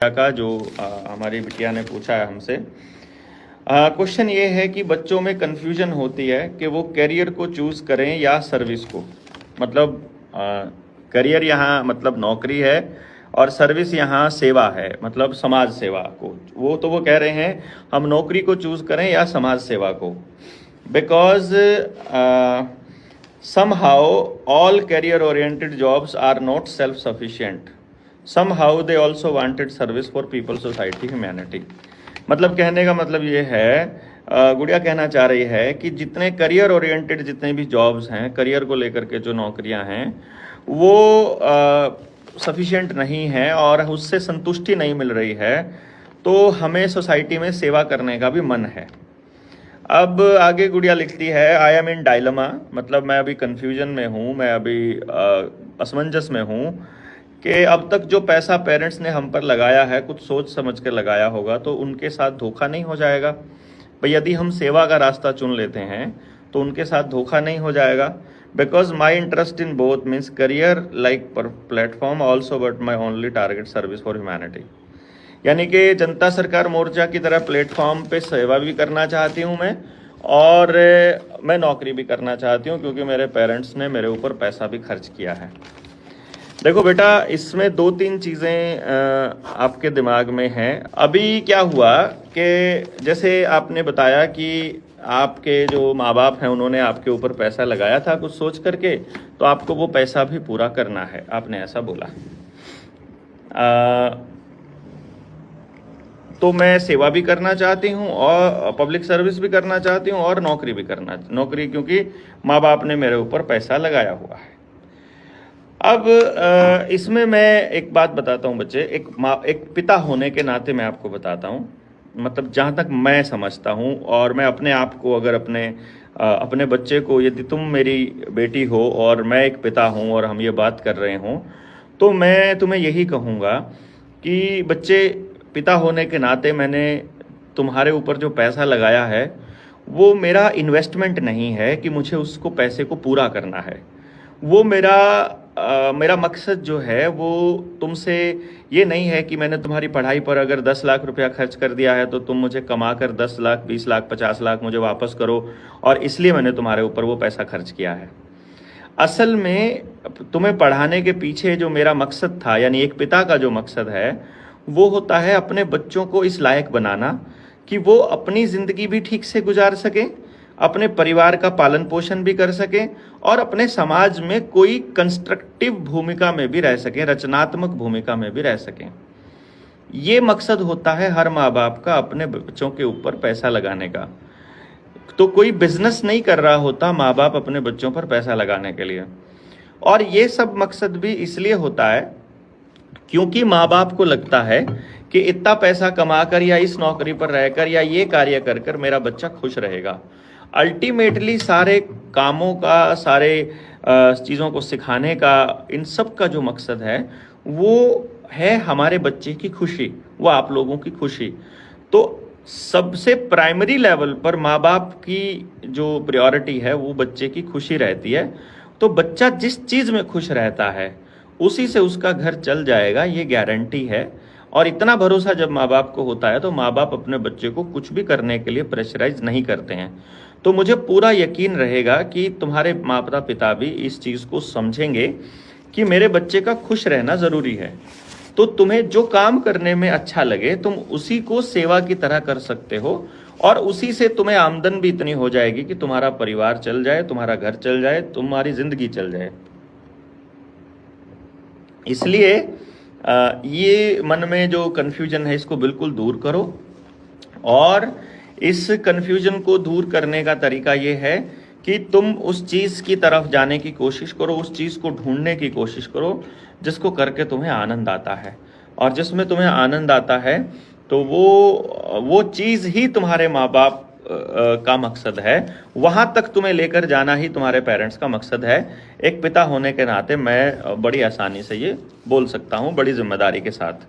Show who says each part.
Speaker 1: का जो हमारी बिटिया ने पूछा है हमसे। क्वेश्चन ये है कि बच्चों में कन्फ्यूजन होती है कि वो करियर को चूज़ करें या सर्विस को। मतलब करियर यहाँ मतलब नौकरी है और सर्विस यहाँ सेवा है, मतलब समाज सेवा को। वो कह रहे हैं हम नौकरी को चूज़ करें या समाज सेवा को, because somehow all career oriented jobs are not self sufficient. Somehow they also wanted service for people, society, humanity. मतलब कहने का मतलब ये है, गुड़िया कहना चाह रही है कि जितने करियर ओरिएंटेड जितने भी जॉब्स हैं, करियर को लेकर के जो नौकरियां हैं, वो सफिशिएंट नहीं है और उससे संतुष्टि नहीं मिल रही है, तो हमें सोसाइटी में सेवा करने का भी मन है। अब आगे गुड़िया लिखती है, आई एम इन डायलमा, मतलब मैं अभी कन्फ्यूजन में हूँ, मैं अभी असमंजस में हूँ कि अब तक जो पैसा पेरेंट्स ने हम पर लगाया है कुछ सोच समझ कर लगाया होगा, तो उनके साथ धोखा नहीं हो जाएगा भाई। यदि हम सेवा का रास्ता चुन लेते हैं तो उनके साथ धोखा नहीं हो जाएगा। Because my interest in both means career like पर platform also, but my only target service for humanity. यानी कि जनता सरकार मोर्चा की तरह प्लेटफॉर्म पे सेवा भी करना चाहती हूँ मैं, और मैं नौकरी भी करना चाहती हूँ, क्योंकि मेरे पेरेंट्स ने मेरे ऊपर पैसा भी खर्च किया है। देखो बेटा, इसमें दो तीन चीज़ें आपके दिमाग में हैं। अभी क्या हुआ कि जैसे आपने बताया कि आपके जो माँ बाप हैं उन्होंने आपके ऊपर पैसा लगाया था कुछ सोच करके, तो आपको वो पैसा भी पूरा करना है, आपने ऐसा बोला। तो मैं सेवा भी करना चाहती हूँ और पब्लिक सर्विस भी करना चाहती हूँ और नौकरी भी नौकरी, क्योंकि माँ बाप ने मेरे ऊपर पैसा लगाया हुआ है। अब इसमें मैं एक बात बताता हूँ बच्चे, एक पिता होने के नाते मैं आपको बताता हूँ, मतलब जहाँ तक मैं समझता हूँ, और मैं अपने आप को अगर अपने बच्चे को, यदि तुम मेरी बेटी हो और मैं एक पिता हूँ और हम ये बात कर रहे हों, तो मैं तुम्हें यही कहूँगा कि बच्चे, पिता होने के नाते मैंने तुम्हारे ऊपर जो पैसा लगाया है वो मेरा इन्वेस्टमेंट नहीं है कि मुझे उसको पैसे को पूरा करना है। वो मेरा मकसद जो है वो तुमसे ये नहीं है कि मैंने तुम्हारी पढ़ाई पर अगर 10 लाख रुपया खर्च कर दिया है तो तुम मुझे कमा कर 10 लाख 20 लाख 50 लाख मुझे वापस करो और इसलिए मैंने तुम्हारे ऊपर वो पैसा खर्च किया है। असल में तुम्हें पढ़ाने के पीछे जो मेरा मकसद था, यानी एक पिता का जो मकसद है, वो होता है अपने बच्चों को इस लायक बनाना कि वो अपनी ज़िंदगी भी ठीक से गुजार सकें, अपने परिवार का पालन पोषण भी कर सकें और अपने समाज में कोई कंस्ट्रक्टिव भूमिका में भी रह सकें, रचनात्मक भूमिका में भी रह सकें। ये मकसद होता है हर माँ बाप का अपने बच्चों के ऊपर पैसा लगाने का। तो कोई बिजनेस नहीं कर रहा होता माँ बाप अपने बच्चों पर पैसा लगाने के लिए। और ये सब मकसद भी इसलिए होता है क्योंकि माँ बाप को लगता है कि इतना पैसा कमाकर या इस नौकरी पर रहकर या ये कार्य कर कर मेरा बच्चा खुश रहेगा। अल्टीमेटली सारे कामों का, सारे चीज़ों को सिखाने का, इन सब का जो मकसद है वो है हमारे बच्चे की खुशी, वो आप लोगों की खुशी। तो सबसे प्राइमरी लेवल पर माँ बाप की जो प्रायोरिटी है वो बच्चे की खुशी रहती है। तो बच्चा जिस चीज़ में खुश रहता है उसी से उसका घर चल जाएगा, ये गारंटी है। और इतना भरोसा जब माँ बाप को होता है तो माँ बाप अपने बच्चे को कुछ भी करने के लिए प्रेशराइज नहीं करते हैं। तो मुझे पूरा यकीन रहेगा कि तुम्हारे माता पिता भी इस चीज़ को समझेंगे कि मेरे बच्चे का खुश रहना ज़रूरी है। तो तुम्हें जो काम करने में अच्छा लगे तुम उसी को सेवा की तरह कर सकते हो और उसी से तुम्हें आमदन भी इतनी हो जाएगी कि तुम्हारा परिवार चल जाए, तुम्हारा घर चल जाए, तुम्हारी ज़िंदगी चल जाए। इसलिए ये मन में जो कन्फ्यूजन है इसको बिल्कुल दूर करो, और इस कन्फ्यूजन को दूर करने का तरीका ये है कि तुम उस चीज़ की तरफ जाने की कोशिश करो, उस चीज़ को ढूंढने की कोशिश करो जिसको करके तुम्हें आनंद आता है। और जिसमें तुम्हें आनंद आता है तो वो चीज़ ही तुम्हारे माँ बाप का मकसद है, वहाँ तक तुम्हें लेकर जाना ही तुम्हारे पेरेंट्स का मकसद है। एक पिता होने के नाते मैं बड़ी आसानी से ये बोल सकता हूँ, बड़ी जिम्मेदारी के साथ।